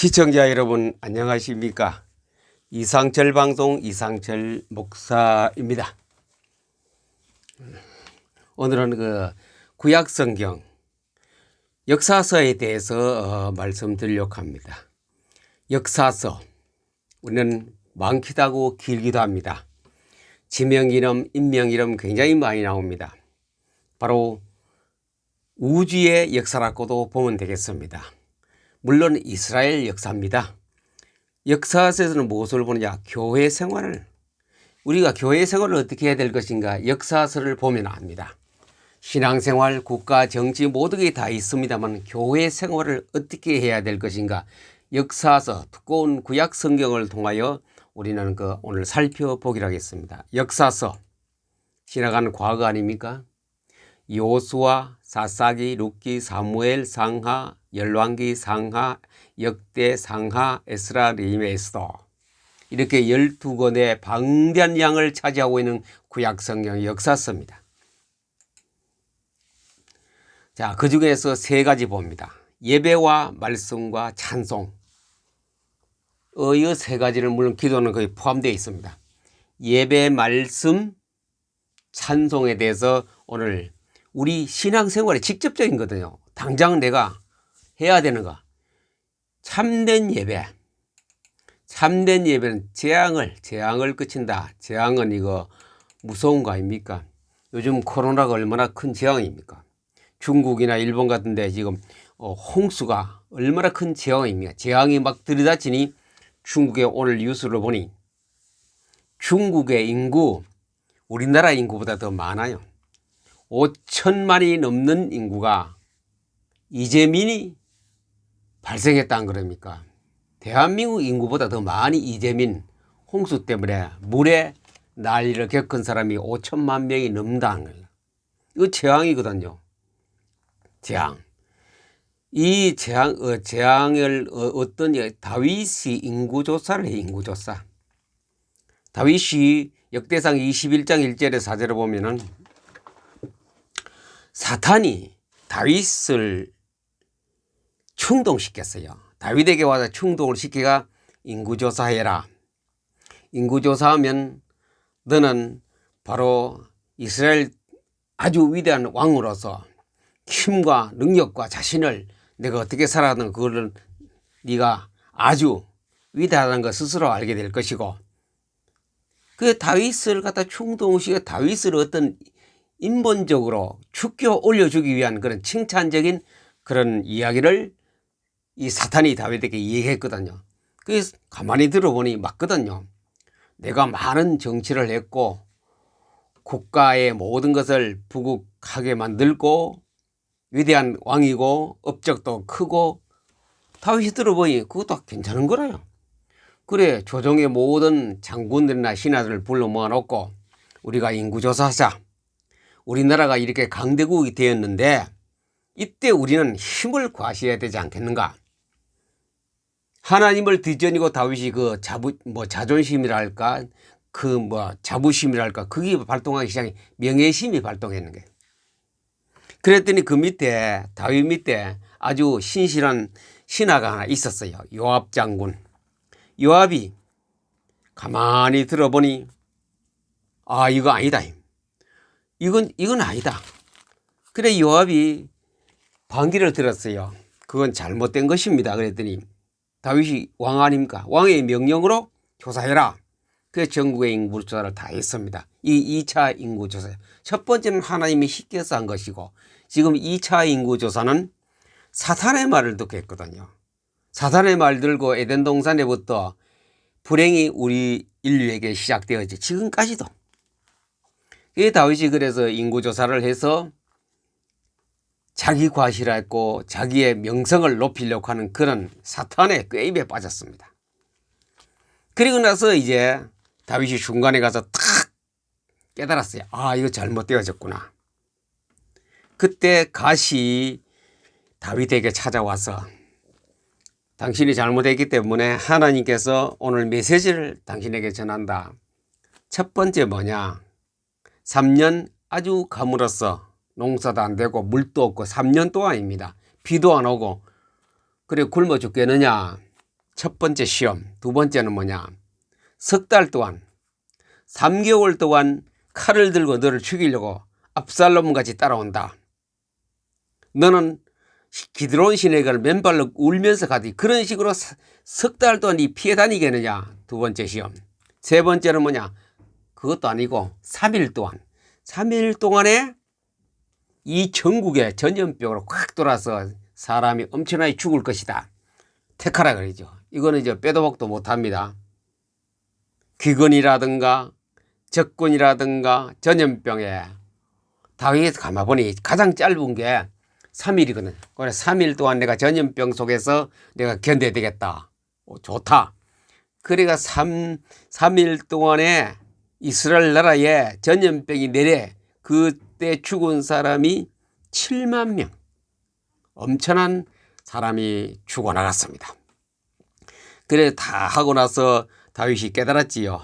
시청자 여러분 안녕하십니까? 이상철 방송 이상철 목사입니다. 오늘은 구약성경 역사서에 대해서 말씀드리려고 합니다. 역사서 우리는 많기도 하고 길기도 합니다. 지명 이름, 인명 이름 굉장히 많이 나옵니다. 바로 우주의 역사라고도 보면 되겠습니다. 물론 이스라엘 역사입니다. 역사서에서는 무엇을 보느냐? 교회 생활을, 우리가 교회 생활을 어떻게 해야 될 것인가? 역사서를 보면 압니다. 신앙생활, 국가, 정치 모든 게 다 있습니다만 교회 생활을 어떻게 해야 될 것인가? 역사서, 두꺼운 구약 성경을 통하여 우리는 오늘 살펴보기로 하겠습니다. 역사서, 지나가는 과거 아닙니까? 여호수아, 사사기, 룻기, 사무엘, 상하, 열왕기, 상하, 역대, 상하, 에스라, 느헤미야, 에스더, 이렇게 12권의 방대한 양을 차지하고 있는 구약성경 역사서입니다. 자, 그 중에서 세 가지 봅니다. 예배와 말씀과 찬송. 이 세 가지를 물론 기도는 거의 포함되어 있습니다. 예배, 말씀, 찬송에 대해서 오늘 우리 신앙생활에 직접적인 거거든요. 당장 내가 해야 되는 거. 참된 예배. 참된 예배는 재앙을 그친다. 재앙은 이거 무서운 거 아닙니까? 요즘 코로나가 얼마나 큰 재앙입니까? 중국이나 일본 같은 데 지금 홍수가 얼마나 큰 재앙입니까? 재앙이 막 들이닥치니 중국의 오늘 뉴스를 보니 중국의 인구 우리나라 인구보다 더 많아요. 5천만이 넘는 인구가 이재민이 발생했다는 거랍니까? 대한민국 인구보다 더 많이 이재민 홍수 때문에 물에 난리를 겪은 사람이 5천만 명이 넘는다는 거예요. 이거 재앙이거든요. 재앙. 이 재앙을 어떤 다윗이 인구조사를 해. 인구조사. 다윗이 역대상 21장 1절의 4절을 보면은 사탄이 다윗을 충동시켰어요. 다윗에게 와서 충동을 시키가 인구조사해라. 인구조사하면 너는 바로 이스라엘 아주 위대한 왕으로서 힘과 능력과 자신을 내가 어떻게 살아가는 그거를 네가 아주 위대하다는 걸 스스로 알게 될 것이고, 그 다윗을 갖다 충동시켜 다윗을 어떤 인본적으로 축켜 올려주기 위한 그런 칭찬적인 그런 이야기를 이 사탄이 다윗에게 얘기했거든요. 그래서 가만히 들어보니 맞거든요. 내가 많은 정치를 했고 국가의 모든 것을 부국하게 만들고 위대한 왕이고 업적도 크고, 다윗이 들어보니 그것도 괜찮은 거라요. 그래, 조정의 모든 장군들이나 신하들을 불러 모아놓고 우리가 인구조사하자. 우리나라가 이렇게 강대국이 되었는데 이때 우리는 힘을 과시해야 되지 않겠는가? 하나님을 뒤져니고 다윗이 자존심이랄까, 자부심이랄까, 그게 발동하기 시작해. 명예심이 발동했는 거예요. 그랬더니 그 밑에, 다윗 밑에 아주 신실한 신하가 하나 있었어요. 요압 장군. 요압이 가만히 들어보니, 이거 아니다. 이건 아니다. 그래, 요압이 반기를 들었어요. 그건 잘못된 것입니다. 그랬더니 다윗이 왕 아닙니까? 왕의 명령으로 조사해라. 그래서 전국의 인구조사를 다 했습니다. 이 2차 인구조사. 첫 번째는 하나님이 시켜서 한 것이고, 지금 2차 인구조사는 사탄의 말을 듣고 했거든요. 사탄의 말 들고 에덴 동산에부터 불행이 우리 인류에게 시작되었지. 지금까지도. 다윗이 그래서 인구조사를 해서 자기 과시했고 자기의 명성을 높이려고 하는 그런 사탄의 꾀입에 빠졌습니다. 그리고 나서 이제 다윗이 중간에 가서 탁 깨달았어요. 이거 잘못되어졌구나. 그때 갓이 다윗에게 찾아와서 당신이 잘못했기 때문에 하나님께서 오늘 메시지를 당신에게 전한다. 첫 번째 뭐냐? 3년 아주 가물었어. 농사도 안 되고 물도 없고 3년 동안입니다. 비도 안 오고. 그래 굶어 죽겠느냐? 첫 번째 시험. 두 번째는 뭐냐? 석 달 동안 3개월 동안 칼을 들고 너를 죽이려고 압살롬 같이 따라온다. 너는 기드론 시내가를 맨발로 울면서 가지. 그런 식으로 석 달 동안 이 피해 다니겠느냐? 두 번째 시험. 세 번째는 뭐냐? 그것도 아니고 3일 동안. 3일 동안에 이 전국에 전염병으로 확 돌아서 사람이 엄청나게 죽을 것이다. 택하라 그러죠. 이거는 이제 빼도 박도 못합니다. 귀건이라든가 적군이라든가 전염병에 다윗 가마보니 가장 짧은 게 3일이거든. 그래서 3일 동안 내가 전염병 속에서 내가 견뎌야 되겠다. 좋다. 그러니까 3일 동안에 이스라엘 나라에 전염병이 내려 그때 죽은 사람이 7만 명. 엄청난 사람이 죽어나갔습니다. 그래 다 하고 나서 다윗이 깨달았지요.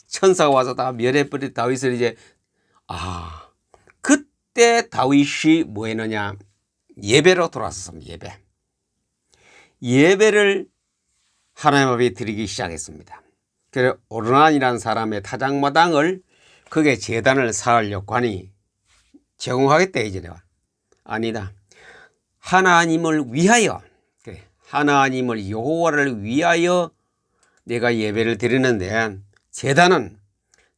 천사가 와서 다 멸해버린 다윗을 이제 그때 다윗이 뭐 했느냐? 예배로 돌아섰습니다. 예배를 하나님 앞에 드리기 시작했습니다. 그래서 오르난이라는 사람의 타작마당을 거기에 제단을 쌓으려고 하니 제공하겠다 이제 내가. 아니다. 하나님을 위하여, 그래, 하나님을 여호와를 위하여 내가 예배를 드리는데 제단은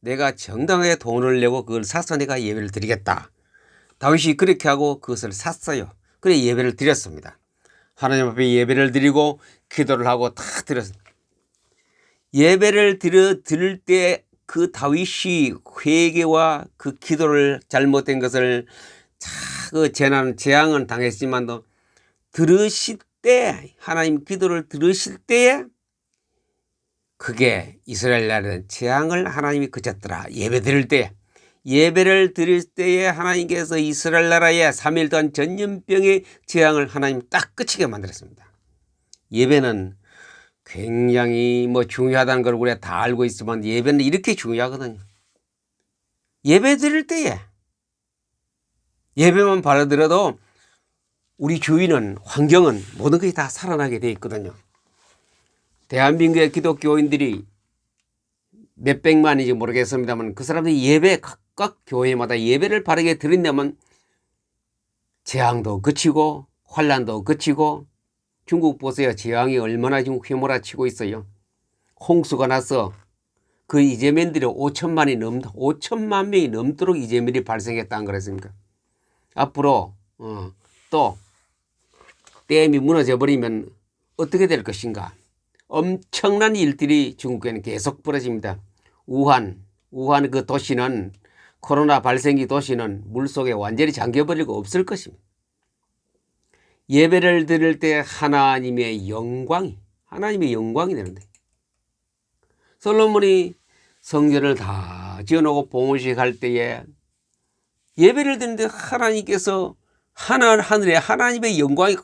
내가 정당하게 돈을 내고 그걸 사서 내가 예배를 드리겠다. 다윗이 그렇게 하고 그것을 샀어요. 그래 예배를 드렸습니다. 하나님 앞에 예배를 드리고 기도를 하고 다 드렸습니다. 예배를 드릴 때 그 다윗이 회개와 그 기도를 잘못된 것을 그 재앙은 당했지만도 들으실 때 하나님 기도를 들으실 때에 그게 이스라엘 나라는 재앙을 하나님이 그쳤더라. 예배를 드릴 때에 하나님께서 이스라엘 나라에 3일 동안 전염병의 재앙을 하나님 딱 그치게 만들었습니다. 예배는 굉장히 중요하다는 걸 우리가 다 알고 있지만 예배는 이렇게 중요하거든요. 예배 드릴 때에 예배만 받아들여도 우리 주위는 환경은 모든 것이 다 살아나게 되어 있거든요. 대한민국의 기독교인들이 몇백만인지 모르겠습니다만 그 사람들이 예배 각각 교회마다 예배를 바르게 드린다면 재앙도 그치고 환란도 그치고 중국 보세요. 재앙이 얼마나 지금 휘몰아치고 있어요. 홍수가 나서 그 이재민들이 5천만 명이 넘도록 이재민이 발생했다는 거랬습니까? 앞으로 또 댐이 무너져 버리면 어떻게 될 것인가? 엄청난 일들이 중국에는 계속 벌어집니다. 우한 그 도시는 코로나 발생기 도시는 물속에 완전히 잠겨버리고 없을 것입니다. 예배를 드릴 때 하나님의 영광이 되는데 솔로몬이 성전을 다 지어놓고 봉헌식 할 때에 예배를 드리는데 하나님께서 하늘에 하나님의 영광이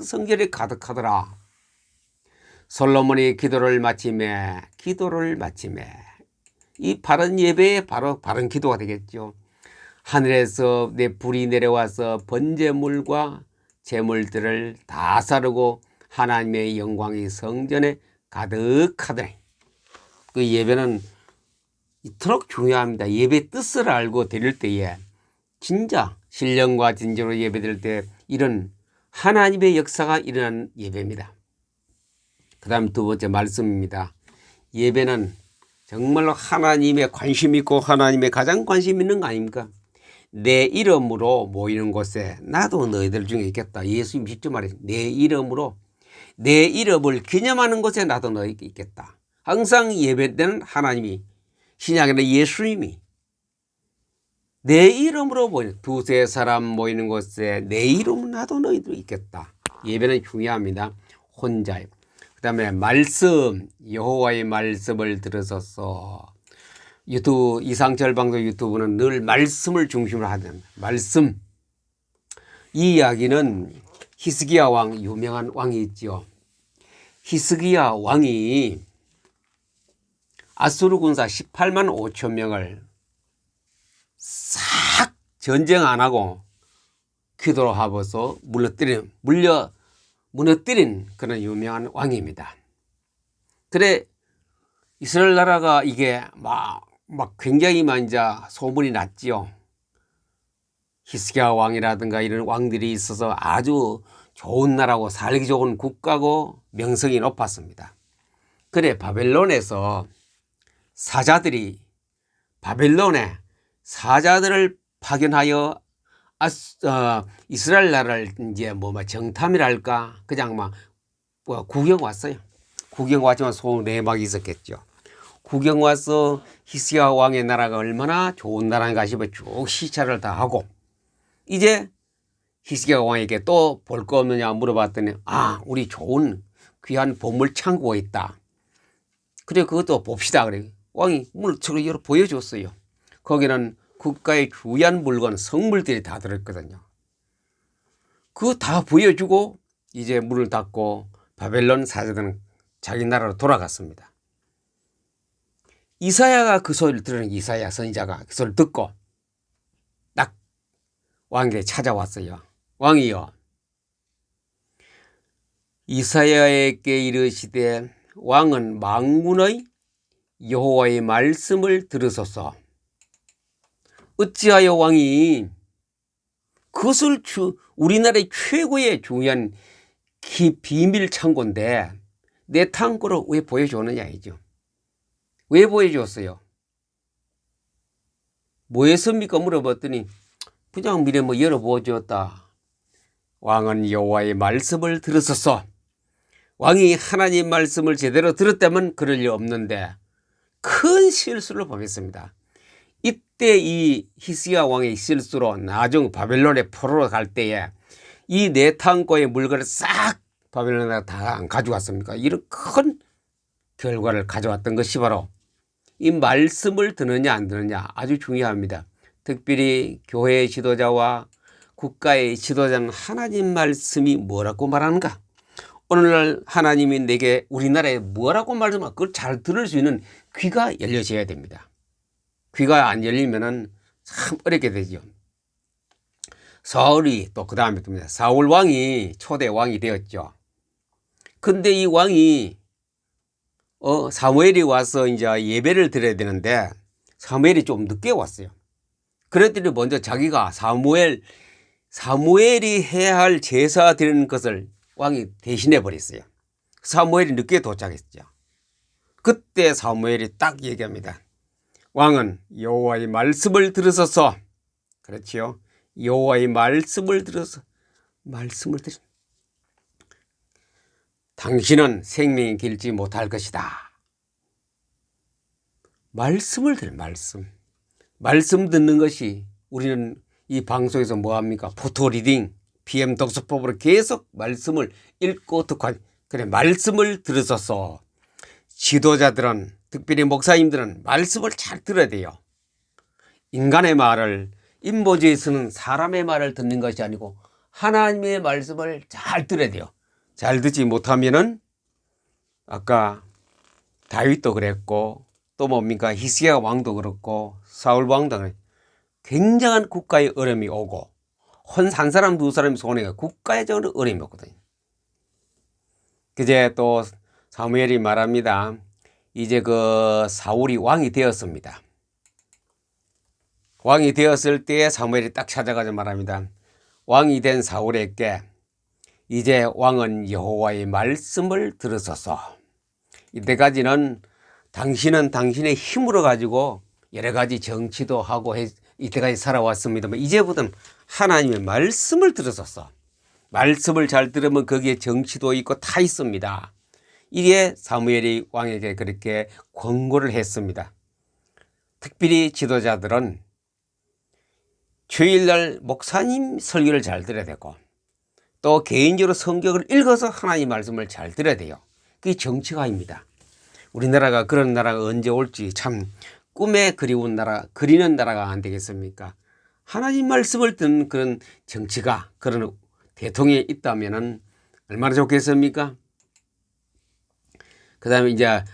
성전에 가득하더라. 솔로몬이 기도를 마치매 이 바른 예배에 바로 바른 기도가 되겠죠. 하늘에서 내 불이 내려와서 번제물과 제물들을 다 사르고 하나님의 영광이 성전에 가득하더니 그 예배는 이토록 중요합니다. 예배 뜻을 알고 드릴 때에 진짜 신령과 진정으로 예배 드릴 때 이런 하나님의 역사가 일어난 예배입니다. 그 다음 두 번째 말씀입니다. 예배는 정말로 하나님의 관심 있고 하나님의 가장 관심 있는 거 아닙니까? 내 이름으로 모이는 곳에 나도 너희들 중에 있겠다. 예수님 직접 말했습니다. 내 이름으로 내 이름을 기념하는 곳에 나도 너희 있겠다. 항상 예배 때는 하나님이 신약에는 예수님이 내 이름으로 모이는 두세 사람 모이는 곳에 내 이름으로 나도 너희들 있겠다. 예배는 중요합니다. 혼자 그 다음에 말씀 여호와의 말씀을 들으소서. 유튜브 이상철 방송 유튜브는 늘 말씀을 중심으로 하는 말씀. 이 이야기는 히스기야 왕 유명한 왕이 있죠. 히스기야 왕이 아수르 군사 18만 5천 명을 싹 전쟁 안 하고 기도로 하고서 무너뜨린 그런 유명한 왕입니다. 그래 이스라엘 나라가 이게 막 굉장히 이제 소문이 났지요. 히스기야 왕이라든가 이런 왕들이 있어서 아주 좋은 나라고 살기 좋은 국가고 명성이 높았습니다. 그래 바벨론에서 사자들이 바벨론에 사자들을 파견하여 이스라엘 나라를 이제 정탐이랄까 그냥 구경 왔어요. 구경 왔지만 소문 내막이 있었겠죠. 구경 와서 히스기야 왕의 나라가 얼마나 좋은 나라인가 싶어 쭉 시찰을 다 하고 이제 히스기야 왕에게 또 볼 거 없느냐 물어봤더니 우리 좋은 귀한 보물 창고가 있다. 그래 그것도 봅시다. 그래 왕이 문을 열어 보여줬어요. 거기는 국가의 귀한 물건 성물들이 다 들었거든요. 그거 다 보여주고 이제 문을 닫고 바벨론 사자들은 자기 나라로 돌아갔습니다. 이사야가 그 소리를 들으니 이사야 선지자가 그 소리를 듣고 딱 왕에게 찾아왔어요. 왕이여 이사야에게 이르시되 왕은 만군의 여호와의 말씀을 들으소서. 어찌하여 왕이 그것을 우리나라의 최고의 중요한 비밀 창고인데 내 창고를 왜 보여줬느냐 이죠. 왜 보여줬어요? 뭐 했습니까? 물어봤더니 그냥 미리 열어보여줬다. 왕은 여호와의 말씀을 들었었어. 왕이 하나님 말씀을 제대로 들었다면 그럴 리 없는데 큰 실수를 범했습니다. 이때 이 히스기야 왕의 실수로 나중 바벨론의 포로로 갈 때에 이 내 창고의 물건을 싹 바벨론에 다 안 가져왔습니까? 이런 큰 결과를 가져왔던 것이 바로 이 말씀을 듣느냐 안 듣느냐 아주 중요합니다. 특별히 교회의 지도자와 국가의 지도자는 하나님 말씀이 뭐라고 말하는가? 오늘날 하나님이 내게 우리나라에 뭐라고 말씀하는가? 그걸 잘 들을 수 있는 귀가 열려져야 됩니다. 귀가 안 열리면은 참 어렵게 되죠. 사울이 또 그 다음에 듭니다. 사울 왕이 초대 왕이 되었죠. 근데 이 왕이 사무엘이 와서 이제 예배를 드려야 되는데 사무엘이 좀 늦게 왔어요. 그랬더니 먼저 자기가 사무엘이 해야 할 제사 드리는 것을 왕이 대신해 버렸어요. 사무엘이 늦게 도착했죠. 그때 사무엘이 딱 얘기합니다. 왕은 여호와의 말씀을 들으소서. 그렇지요. 여호와의 말씀을 들어서 당신은 생명이 길지 못할 것이다. 말씀을 들어 말씀 듣는 것이 우리는 이 방송에서 뭐합니까? 포토리딩, PM 독서법으로 계속 말씀을 읽고 듣고 그래 말씀을 들으소서. 지도자들은 특별히 목사님들은 말씀을 잘 들어야 돼요. 인간의 말을 인보지에서는 사람의 말을 듣는 것이 아니고 하나님의 말씀을 잘 들어야 돼요. 잘 듣지 못하면은 아까 다윗도 그랬고 또 뭡니까 히스기야 왕도 그렇고 사울 왕도 그랬고 굉장한 국가의 어려움이 오고 한 사람 두 사람이 손에 국가적으로 어려움이 오거든요. 그제 또 사무엘이 말합니다. 이제 그 사울이 왕이 되었습니다. 왕이 되었을 때 사무엘이 딱 찾아가서 말합니다. 왕이 된 사울에게 이제 왕은 여호와의 말씀을 들으소서. 이때까지는 당신은 당신의 힘으로 가지고 여러 가지 정치도 하고 이때까지 살아왔습니다만 이제부터는 하나님의 말씀을 들으소서. 말씀을 잘 들으면 거기에 정치도 있고 다 있습니다. 이게 사무엘이 왕에게 그렇게 권고를 했습니다. 특별히 지도자들은 주일날 목사님 설교를 잘 들어야 되고 또 개인적으로 성경을 읽어서 하나님 말씀을 잘 들어야 돼요. 그게 정치가입니다. 우리나라가 그런 나라가 언제 올지 참 꿈에 그리운 나라, 그리는 나라가 안 되겠습니까? 하나님 말씀을 듣는 그런 정치가 그런 대통령이 있다면 얼마나 좋겠습니까? 그 다음에 이제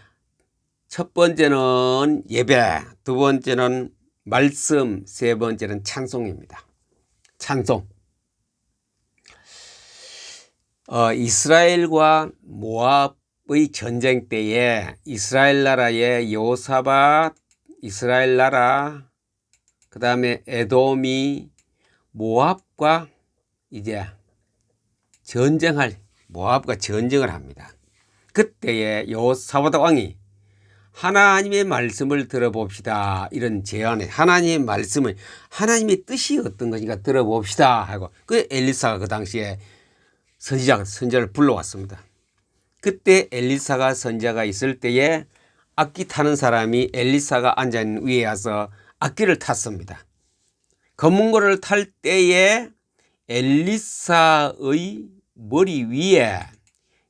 첫 번째는 예배, 두 번째는 말씀, 세 번째는 찬송입니다. 찬송. 이스라엘과 모압 전쟁 때에 이스라엘 나라의 여호사밧, 이스라엘 나라, 그 다음에 에돔이 모압과 이제 모압과 전쟁을 합니다. 그때에 여호사밧 왕이 하나님의 말씀을 들어봅시다, 이런 제안에, 하나님의 말씀을, 하나님의 뜻이 어떤 것인가 들어봅시다 하고, 그 엘리사가 그 당시에 선지자를 불러왔습니다. 그때 엘리사가 선지자가 있을 때에 악기 타는 사람이 엘리사가 앉아있는 위에 와서 악기를 탔습니다. 검은고를 탈 때에 엘리사의 머리 위에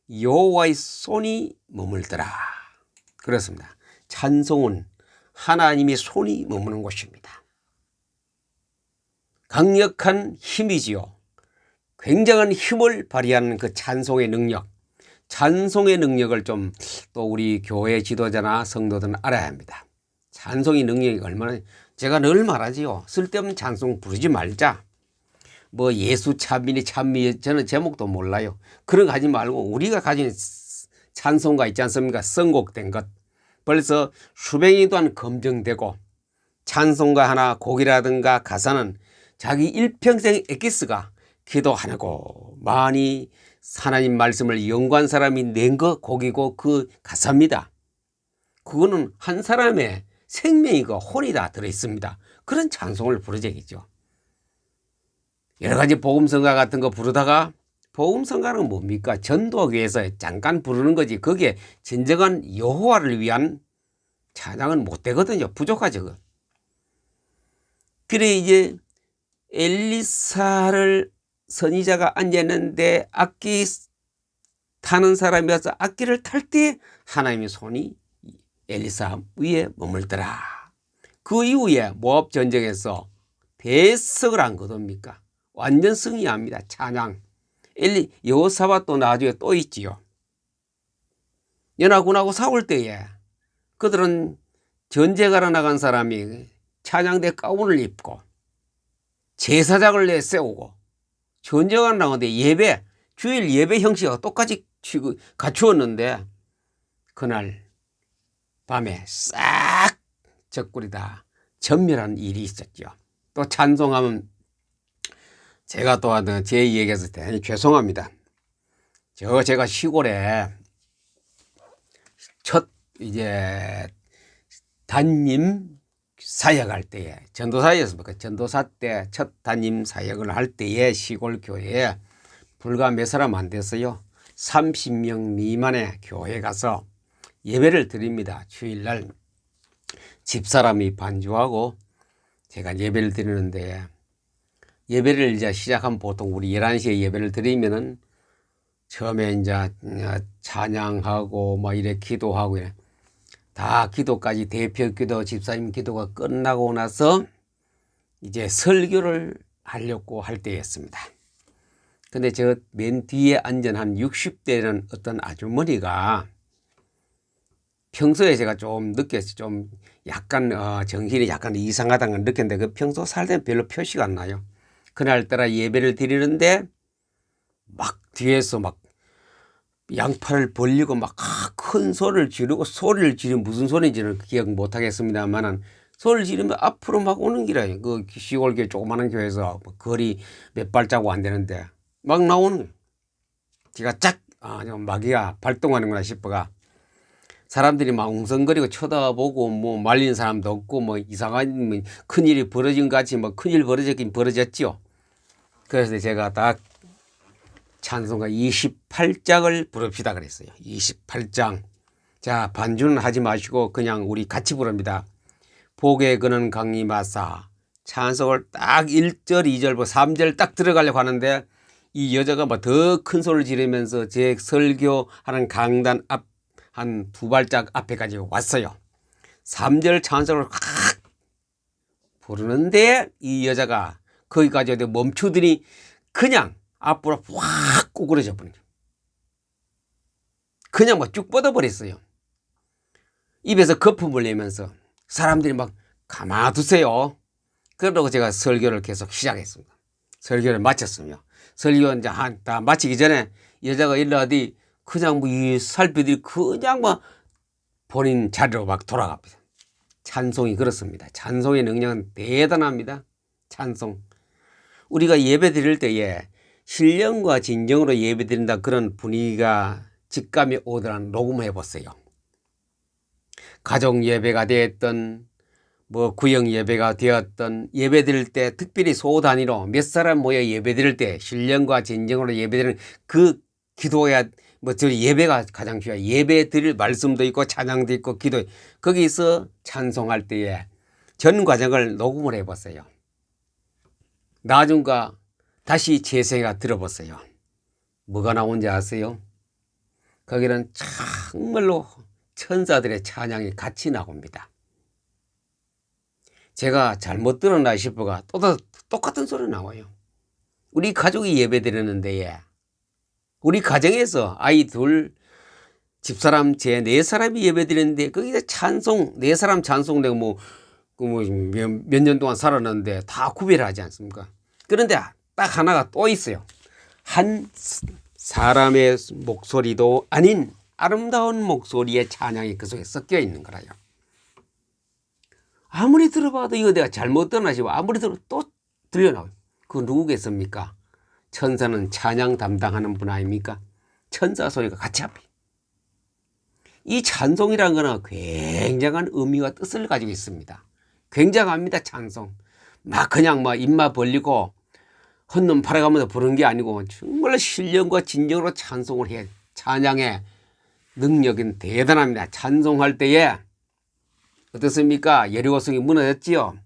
여호와의 손이 머물더라. 그렇습니다. 찬송은 하나님의 손이 머무는 곳입니다. 강력한 힘이지요. 굉장한 힘을 발휘하는 그 찬송의 능력, 찬송의 능력을 좀 또 우리 교회 지도자나 성도들은 알아야 합니다. 찬송의 능력이 얼마나, 제가 늘 말하지요. 쓸데없는 찬송 부르지 말자. 뭐 예수 찬미니 저는 제목도 몰라요. 그런 거 하지 말고 우리가 가진 찬송가 있지 않습니까? 선곡된 것. 벌써 수백년 동안 검증되고, 찬송가 하나 곡이라든가 가사는 자기 일평생 엑기스가 기도하고 많이 하나님 말씀을 연구한 사람이 낸 거 곡이고 그 가사입니다. 그거는 한 사람의 생명이고 혼이 다 들어있습니다. 그런 찬송을 부르자겠죠. 여러 가지 복음성가 같은 거 부르다가, 복음성가는 뭡니까? 전도하기 위해서 잠깐 부르는 거지, 그게 진정한 여호와를 위한 찬양은 못 되거든요. 부족하죠. 그래 이제 엘리사를 선지자가 앉았는데 악기 타는 사람이 와서 악기를 탈 때 하나님의 손이 엘리사 위에 머물더라. 그 이후에 모압 전쟁에서 대석을 한 것입니까? 완전 승리합니다. 찬양. 여호사밧도 나중에 또 있지요. 연하군하고 싸울 때에 그들은 전쟁하러 나간 사람이 찬양대 가운을 입고 제사장을 내세우고 전쟁하러 나가는데 주일 예배 형식과 똑같이 갖추었는데 그날 밤에 싹 적굴이 다 전멸한 일이 있었죠. 또 찬송하면 제가 또 제 얘기해서 대단히 죄송합니다. 제가 시골에 첫 이제 담임 사역할 때에, 전도사였습니까? 전도사 때 첫 담임 사역을 할 때에 시골 교회에 불과 몇 사람 안 됐어요. 30명 미만의 교회 가서 예배를 드립니다. 주일날 집사람이 반주하고 제가 예배를 드리는데, 예배를 이제 시작하면 보통 우리 11시에 예배를 드리면은 처음에 이제 찬양하고 뭐 이래 기도하고 이래 다 기도까지 대표 기도, 집사님 기도가 끝나고 나서 이제 설교를 하려고 할 때였습니다. 근데 저 맨 뒤에 앉은 한 60대는 어떤 아주머니가 평소에 제가 좀 느꼈어요. 좀 약간 정신이 약간 이상하다는 걸 느꼈는데 그 평소 살 때는 별로 표시가 안 나요. 그날따라 예배를 드리는데 막 뒤에서 막 양팔을 벌리고 막 큰 소리를 지르고, 소리를 지르면 무슨 소리인지는 기억 못 하겠습니다만은 소리를 지르면 앞으로 막 오는 길이에요. 그 시골교회 조그마한 교회에서 거리 몇 발자국 안 되는데 막 나오는 거예요. 제가 마귀가 발동하는구나 싶어가 사람들이 막 웅성거리고 쳐다보고 뭐 말리는 사람도 없고 뭐 이상한 큰일이 벌어진 것 같이 뭐 큰일 벌어졌긴 벌어졌지요. 그래서 제가 딱 찬송가 28장을 부릅시다 그랬어요. 28장. 자, 반주는 하지 마시고 그냥 우리 같이 부릅니다. 복에 그는 강림하사. 찬송을 딱 1절, 2절, 3절 딱 들어가려고 하는데 이 여자가 뭐 더 큰 소리를 지르면서 제 설교하는 강단 앞 한 두 발짝 앞에까지 왔어요. 3절 찬송을 확 부르는데 이 여자가 거기까지 멈추더니 그냥 앞으로 확 구부러져 버린 거예요. 그냥 막 쭉 뻗어버렸어요. 입에서 거품을 내면서 사람들이 막 가만두세요. 그러고 제가 설교를 계속 시작했습니다. 설교를 마쳤습니다. 설교 이제 다 마치기 전에 여자가 일러 어디 그냥 뭐 이 살피들이 그냥 막 본인 자리로 막 돌아갑니다. 찬송이 그렇습니다. 찬송의 능력은 대단합니다. 찬송. 우리가 예배 드릴 때에 신령과 진정으로 예배 드린다 그런 분위기가 직감이 오더라는 녹음해 보세요. 가족 예배가 되었던 뭐 구역 예배가 되었던 예배 드릴 때 특별히 소 단위로 몇 사람 모여 예배 드릴 때 신령과 진정으로 예배 드리는 그 기도야 뭐 저 예배가 가장 중요해요. 예배 드릴 말씀도 있고 찬양도 있고 기도 거기서 찬송할 때에 전 과정을 녹음을 해 보세요. 나중과 다시 재생해 들어보세요. 뭐가 나온지 아세요? 거기는 정말로 천사들의 찬양이 같이 나옵니다. 제가 잘못 들었나 싶어가 또 똑같은 소리 나와요. 우리 가족이 예배 드리는데 우리 가정에서 아이 둘 집사람 제 네 사람이 예배 드리는데 거기서 찬송 네 사람 찬송 내가 몇 년 동안 살았는데 다 구별하지 않습니까? 그런데 딱 하나가 또 있어요. 한 사람의 목소리도 아닌 아름다운 목소리의 찬양이 그 속에 섞여 있는 거라요. 아무리 들어봐도 이거 내가 잘못 들었나 싶어 아무리 들어도 또 들려나와요. 그거 누구겠습니까? 천사는 찬양 담당하는 분 아닙니까? 천사 소리가 같이 합니다. 이 찬송이라는 거는 굉장한 의미와 뜻을 가지고 있습니다. 굉장합니다. 찬송. 막 그냥 막 입만 벌리고 헛눈 팔아가면서 부르는 게 아니고 정말 신령과 진정으로 찬송을 해. 찬양의 능력은 대단합니다. 찬송할 때에 어떻습니까? 여리고성이 무너졌지요.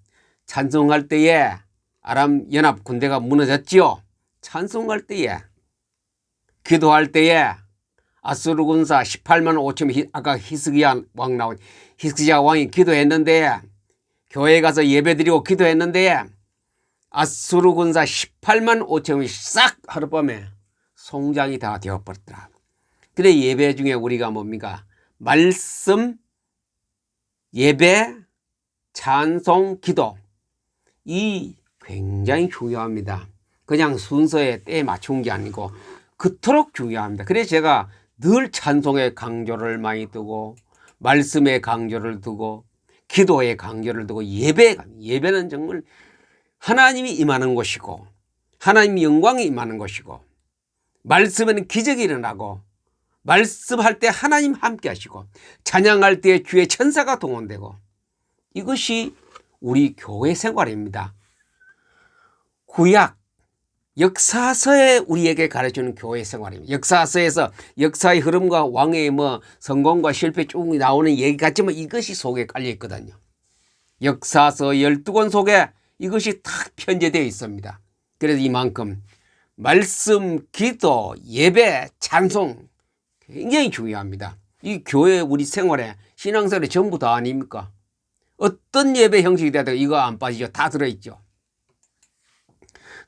찬송할 때에 아람 연합 군대가 무너졌지요. 찬송할 때에 기도할 때에 아수르 군사 18만 5천 아까 히스기야 왕 나온 히스기야 왕이 기도했는데 교회에 가서 예배드리고 기도했는데 아수르 군사 18만 5천이 싹 하룻밤에 송장이 다 되어버렸더라. 그래 예배 중에 우리가 뭡니까? 말씀, 예배, 찬송, 기도 이 굉장히 중요합니다. 그냥 순서에 때에 맞춘 게 아니고 그토록 중요합니다. 그래서 제가 늘 찬송의 강조를 많이 두고 말씀의 강조를 두고 기도의 강조를 두고 예배는 정말 하나님이 임하는 곳이고 하나님의 영광이 임하는 곳이고 말씀에는 기적이 일어나고 말씀할 때 하나님 함께 하시고 찬양할 때 주의 천사가 동원되고 이것이 우리 교회 생활입니다. 구약 역사서에 우리에게 가르치는 교회 생활입니다. 역사서에서 역사의 흐름과 왕의 뭐 성공과 실패 쭉 나오는 얘기 같지만 이것이 속에 깔려 있거든요. 역사서 12권 속에 이것이 딱 편제되어 있습니다. 그래서 이만큼 말씀, 기도, 예배, 찬송 굉장히 중요합니다. 이 교회 우리 생활에 신앙생활에 전부 다 아닙니까? 어떤 예배 형식이 되어도 이거 안 빠지죠. 다 들어있죠.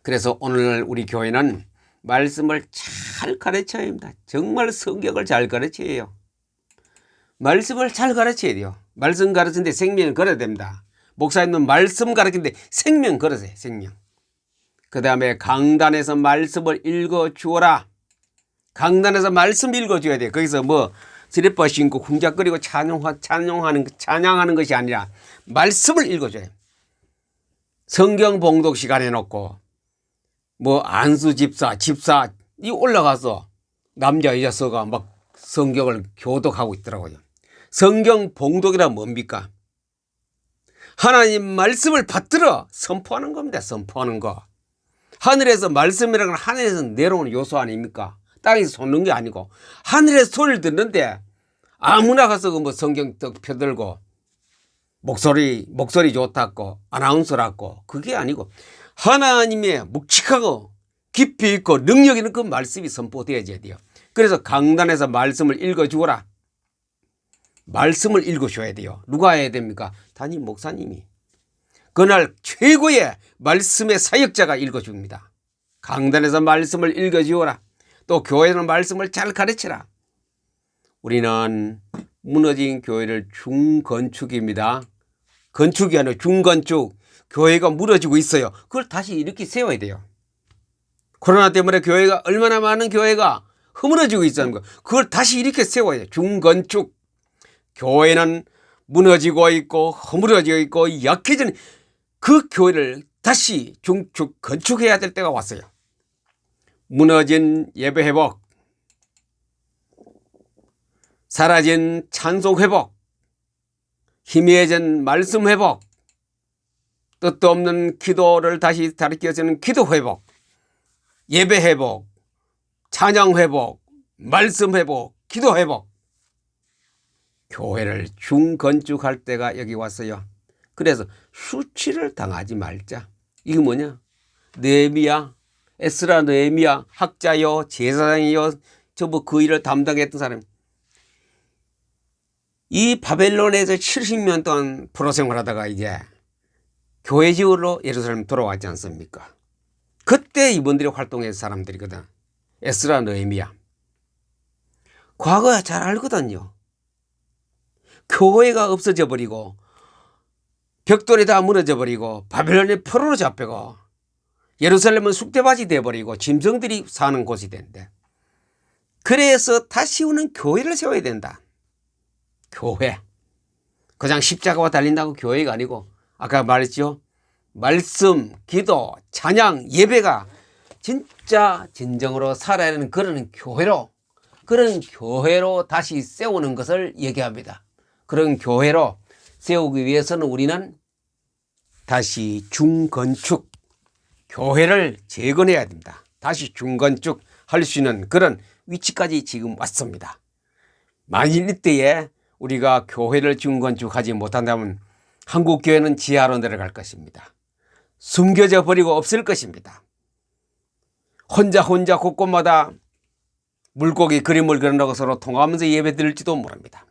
그래서 오늘 우리 교회는 말씀을 잘 가르쳐야 합니다. 정말 성경을 잘 가르쳐야 해요. 말씀을 잘 가르쳐야 돼요. 말씀 가르치는데 생명을 걸어야 됩니다. 목사님은 말씀 가르치는데 생명 걸으세요. 생명. 그 다음에 강단에서 말씀을 읽어주어라. 강단에서 말씀 읽어줘야 돼요. 거기서 뭐 슬리퍼 신고 쿵짝거리고 찬양하는 것이 아니라 말씀을 읽어줘요. 성경 봉독 시간 해놓고 뭐 안수 집사 이 올라가서 남자 여자서가 막 성경을 교독하고 있더라고요. 성경 봉독이란 뭡니까? 하나님 말씀을 받들어 선포하는 겁니다. 선포하는 거. 하늘에서 말씀이라는 건 하늘에서 내려오는 요소 아닙니까? 땅에서 솟는 게 아니고 하늘에서 소리를 듣는데 아무나 가서 뭐 성경 떡 펴들고 목소리 좋다고 아나운서라고 그게 아니고 하나님의 묵직하고 깊이 있고 능력 있는 그 말씀이 선포되어져야 돼요. 그래서 강단에서 말씀을 읽어주어라. 말씀을 읽어줘야 돼요. 누가 해야 됩니까? 담임 목사님이. 그날 최고의 말씀의 사역자가 읽어줍니다. 강단에서 말씀을 읽어주어라. 또 교회는 말씀을 잘 가르치라. 우리는 무너진 교회를 중건축입니다. 건축이 아니라 중건축. 교회가 무너지고 있어요. 그걸 다시 이렇게 세워야 돼요. 코로나 때문에 교회가 얼마나 많은 교회가 허물어지고 있다는 거. 그걸 다시 이렇게 세워야 돼. 중건축. 교회는 무너지고 있고 허물어지고 있고 약해진 그 교회를 다시 중축 건축해야 될 때가 왔어요. 무너진 예배 회복, 사라진 찬송 회복, 희미해진 말씀 회복, 뜻도 없는 기도를 다시 가르쳐주는 기도 회복, 예배 회복, 찬양 회복, 말씀 회복, 기도 회복. 교회를 중건축할 때가 여기 왔어요. 그래서 수치를 당하지 말자. 이게 뭐냐? 느헤미야, 에스라 느헤미야, 학자요, 제사장이요, 전부 그 일을 담당했던 사람. 이 바벨론에서 70년 동안 포로 생활하다가 이제 교회 지으러 예루살렘 돌아왔지 않습니까? 그때 이분들이 활동했던 사람들이거든. 에스라 느헤미야. 과거에 잘 알거든요. 교회가 없어져 버리고 벽돌이 다 무너져 버리고 바벨론의 포로로 잡히고 예루살렘은 쑥대밭이 되어버리고 짐승들이 사는 곳이 된대. 그래서 다시 오는 교회를 세워야 된다. 교회. 그냥 십자가와 달린다고 교회가 아니고 아까 말했죠. 말씀, 기도, 찬양, 예배가 진짜 진정으로 살아야 하는 그런 교회로 다시 세우는 것을 얘기합니다. 그런 교회로 세우기 위해서는 우리는 다시 중건축, 교회를 재건해야 됩니다. 다시 중건축 할 수 있는 그런 위치까지 지금 왔습니다. 만일 이때에 우리가 교회를 중건축하지 못한다면 한국교회는 지하로 내려갈 것입니다. 숨겨져 버리고 없을 것입니다. 혼자 곳곳마다 물고기 그림을 그린다고 서로 통하면서 예배 드릴지도 모릅니다.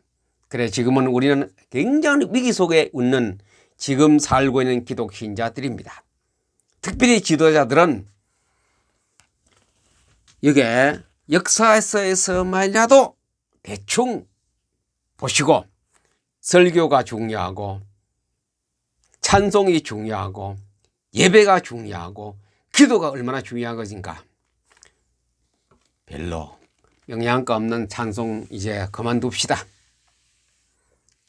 그래 지금은 우리는 굉장히 위기 속에 있는 지금 살고 있는 기독 신자들입니다. 특별히 지도자들은 이게 역사에서만이라도 대충 보시고 설교가 중요하고 찬송이 중요하고 예배가 중요하고 기도가 얼마나 중요한 것인가. 별로 영양가 없는 찬송 이제 그만둡시다.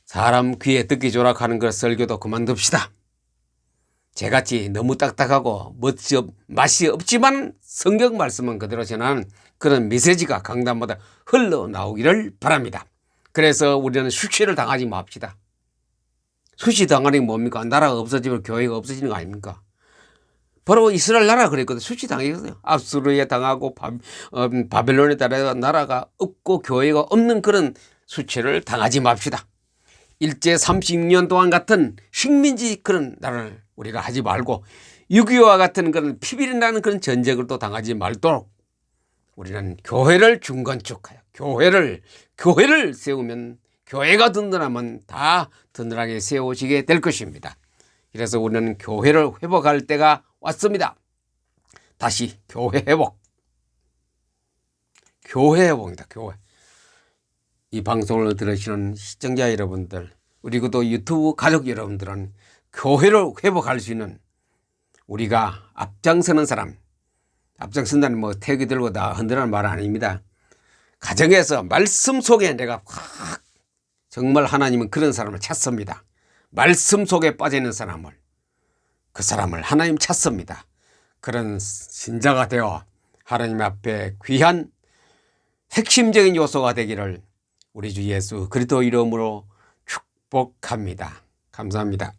사람 귀에 듣기 조락하는 그 설교도 그만둡시다. 저같이 너무 딱딱하고 맛이 없지만 성경 말씀은 그대로 전하는 그런 메시지가 강단마다 흘러나오기를 바랍니다. 그래서 우리는 수치를 당하지 맙시다. 수치 당하는 게 뭡니까? 나라가 없어지면 교회가 없어지는 거 아닙니까? 바로 이스라엘 나라가 그랬거든. 수치 당했어요. 압수르에 당하고 바벨론에 따라 나라가 없고 교회가 없는 그런 수치를 당하지 맙시다. 일제 30년 동안 같은 식민지 그런 나라를 우리가 하지 말고 6.25와 같은 그런 피비린다는 그런 전쟁을 또 당하지 말도록 우리는 교회를 중건축하여 교회를 세우면 교회가 든든하면 다 든든하게 세워지게 될 것입니다. 그래서 우리는 교회를 회복할 때가 왔습니다. 다시 교회 회복입니다. 교회. 이 방송을 들으시는 시청자 여러분들, 그리고 또 유튜브 가족 여러분들은 교회를 회복할 수 있는 우리가 앞장서는 사람, 앞장선다는 뭐 태극기 들고 다 흔드는 말 아닙니다. 가정에서 말씀 속에 내가 확 정말 하나님은 그런 사람을 찾습니다. 말씀 속에 빠져있는 사람을, 그 사람을 하나님 찾습니다. 그런 신자가 되어 하나님 앞에 귀한 핵심적인 요소가 되기를 우리 주 예수 그리스도 이름으로 축복합니다. 감사합니다.